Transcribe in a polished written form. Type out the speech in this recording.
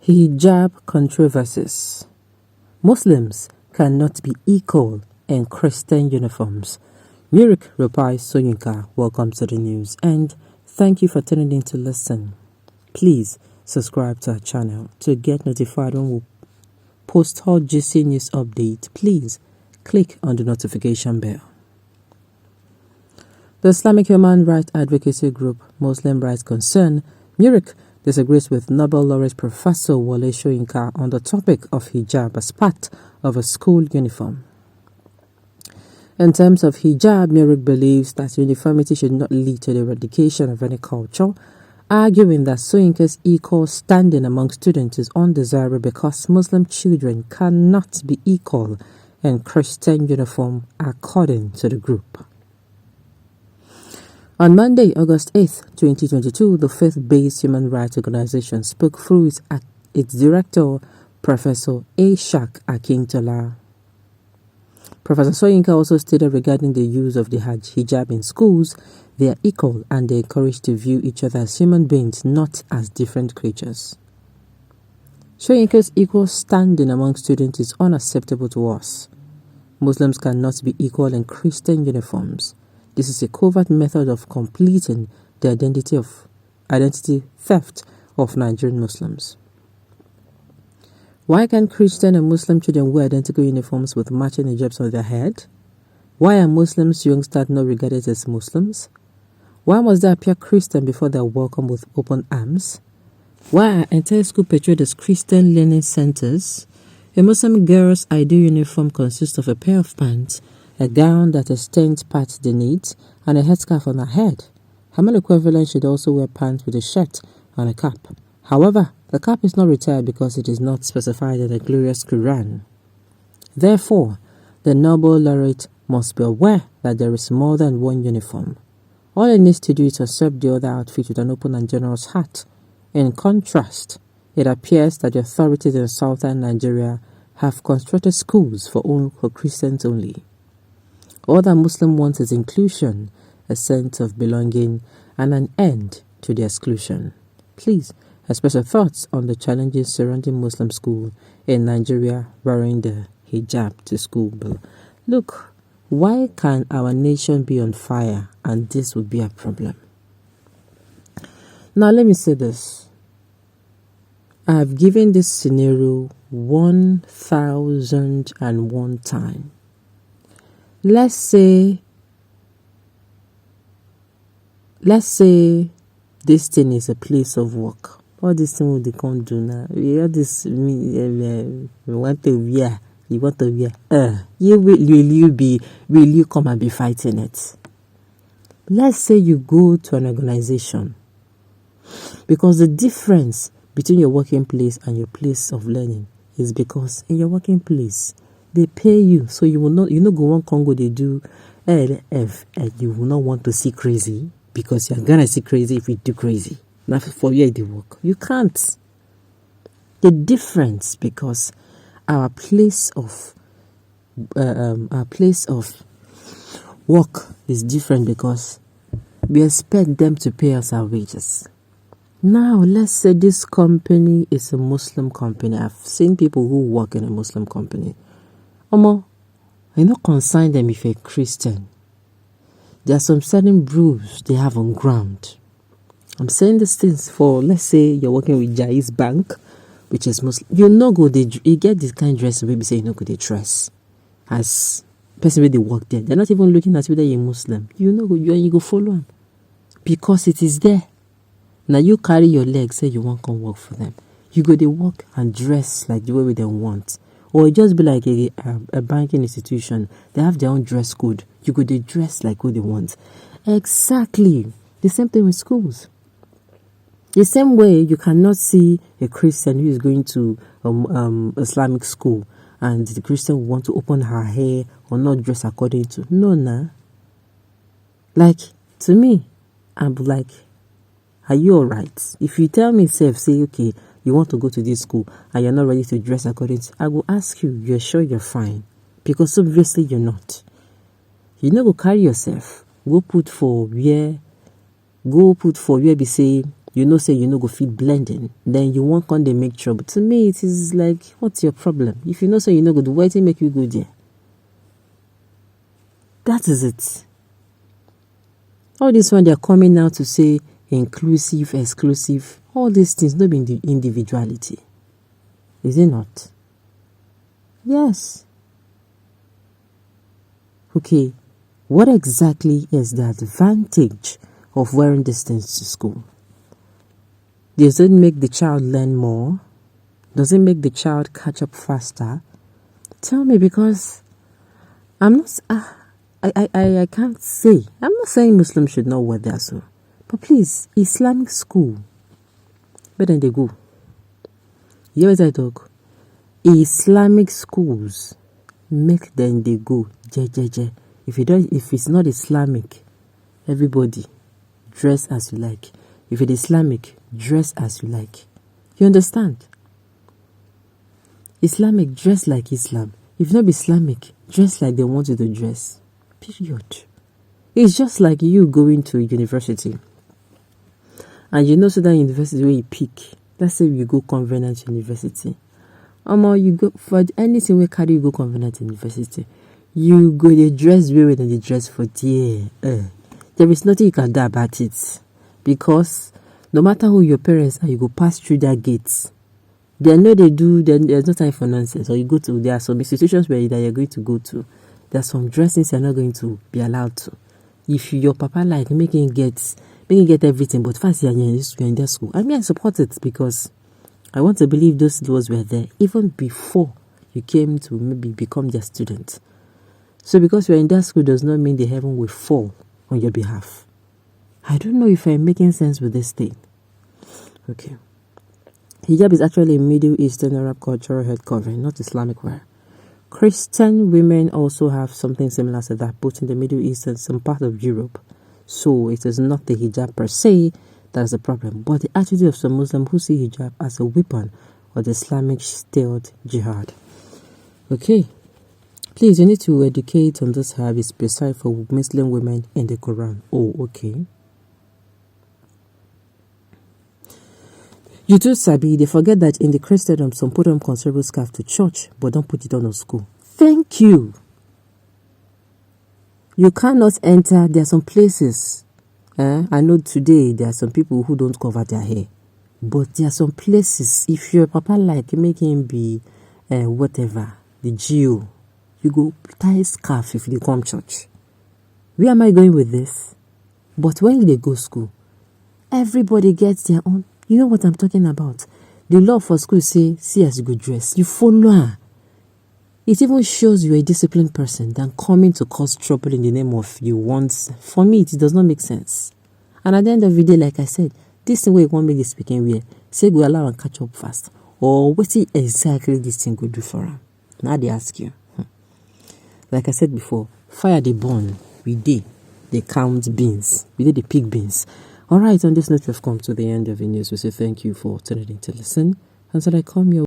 Hijab controversies. Muslims cannot be equal in Christian uniforms. Murik replies Soyinka, welcome to the news, and thank you for tuning in to listen. Please subscribe to our channel to get notified when we post hot juicy news update. Please click on the notification bell. The Islamic human rights advocacy group Muslim Rights Concern, Murik, disagrees with Nobel laureate Professor Wole on the topic of hijab as part of a school uniform. In terms of hijab, Murik believes that uniformity should not lead to the eradication of any culture, arguing that Soyinka'S equal standing among students is undesirable because Muslim children cannot be equal in Christian uniform, according to the group. On Monday, August 8, 2022, the faith-based human rights organization spoke through its director, Professor Ishaq Akintola. Professor Soyinka also stated regarding the use of the hijab in schools, they are equal and they encourage to view each other as human beings, not as different creatures. Soyinka'S equal standing among students is unacceptable to us. Muslims cannot be equal in Christian uniforms. This is a covert method of completing the identity theft of Nigerian Muslims. Why can't Christian and Muslim children wear identical uniforms with matching hijabs on their head? Why are Muslims youngsters not regarded as Muslims? Why must they appear Christian before they are welcomed with open arms? Why are entire school portrayed as Christian learning centers? A Muslim girl's ideal uniform consists of a pair of pants, a gown that extends past the knees, and a headscarf on her head. Her male equivalent should also wear pants with a shirt and a cap. However, the cap is not retired because it is not specified in the glorious Quran. Therefore, the Nobel laureate must be aware that there is more than one uniform. All it needs to do is accept the other outfit with an open and generous heart. In contrast, it appears that the authorities in southern Nigeria have constructed schools for Christians only. All that Muslim wants is inclusion, a sense of belonging, and an end to the exclusion. Please express your thoughts on the challenges surrounding Muslim school in Nigeria wearing the hijab to school bill. Look, why can our nation be on fire and this would be a problem? Now let me say this. I have given this scenario 1,001 times. Let's say this thing is a place of work. All this thing they can't do now. We have this. We want to wear. You want to wear. Will you come and be fighting it? Let's say you go to an organization, because the difference between your working place and your place of learning is because in your working place, they pay you, so you will not, go on Congo, they do LF, and you will not want to see crazy, because you're gonna see crazy if you do crazy. Now for where they work, you can't. The difference, because our place of work is different, because we expect them to pay us our wages. Now, let's say this company is a Muslim company. I've seen people who work in a Muslim company. I not concern them if you're a Christian. There are some certain rules they have on ground. I'm saying these things for, let's say you're working with Jai's Bank, which is Muslim. You get this kind of dress, maybe say you know go they dress as person where they work there. They're not even looking at whether you're Muslim. You go follow them because it is there. Now you carry your leg, say you want to come work for them. You go they work and dress like the way they want. Or it just be like a banking institution. They have their own dress code. You go they dress like what they want. Exactly. The same thing with schools. The same way you cannot see a Christian who is going to Islamic school and the Christian will want to open her hair or not dress according to. No, nah. Like, to me, I'm like, are you alright? If you tell me, say, okay, you want to go to this school and you're not ready to dress according to, I will ask you, you're sure you're fine? Because obviously you're not. You know, go carry yourself. Go put for where be say you know say you no go fit blending, then you won't come they make trouble. To me, it is like, what's your problem? If you know say you no go do, why make you go there? That is it. All this one they're coming now to say inclusive, exclusive, all these things not be individuality. Is it not? Yes. Okay, what exactly is the advantage of wearing these things to school? Does it make the child learn more? Does it make the child catch up faster? Tell me, because I'm not... I can't say. I'm not saying Muslims should not wear their so. But please, Islamic school, where then they go? Here is I talk. Islamic schools, make them they go. If it's not Islamic, everybody dress as you like. If it's Islamic, dress as you like. You understand? Islamic, dress like Islam. If not Islamic, dress like they want you to dress. Period. It's just like you going to university. And you know, so that university where you pick. Let's say you go Covenant University. You go for anything we carry, you go Covenant University. You go the dress way than the dress for there. There is nothing you can do about it. Because no matter who your parents are, you go pass through their gates. They know they do, then there's no time for nonsense. Or you go to, there are some institutions where you're going to go to. There are some dressings you're not going to be allowed to. If your papa like making get everything, but first you're in their school. I mean, I support it because I want to believe those laws were there even before you came to maybe become their student. So because you're in that school does not mean the heaven will fall on your behalf. I don't know if I'm making sense with this thing. Okay. Hijab is actually a Middle Eastern Arab cultural head covering, not Islamic wear. Christian women also have something similar to that, both in the Middle East and some part of Europe. So it is not the hijab per se that is the problem, but the attitude of some Muslims who see hijab as a weapon of the Islamic stealth jihad. Okay. Please, you need to educate on this habit prescribed for Muslim women in the Quran. Oh, okay. You too, Sabi, they forget that in the Christendom, some put on conservative scarf to church, but don't put it on school. Thank you. You cannot enter. There are some places. I know today there are some people who don't cover their hair. But there are some places, if your papa like, make him be whatever, the Geo, you go tie scarf if you come church. Where am I going with this? But when they go school, everybody gets their own. You know what I'm talking about? The law for school say, see as you go dress. You follow her. It even shows you're a disciplined person than coming to cause trouble in the name of you once. For me, it does not make sense. And at the end of the day, like I said, this thing where you want me to speaking where, say go allow and catch up fast. Or what is exactly this thing go do for her? Now they ask you. Like I said before, fire the burn. We did. They count beans. We did the pig beans. Alright, on this note, we've come to the end of the news. We say thank you for tuning in to listen. Until I come your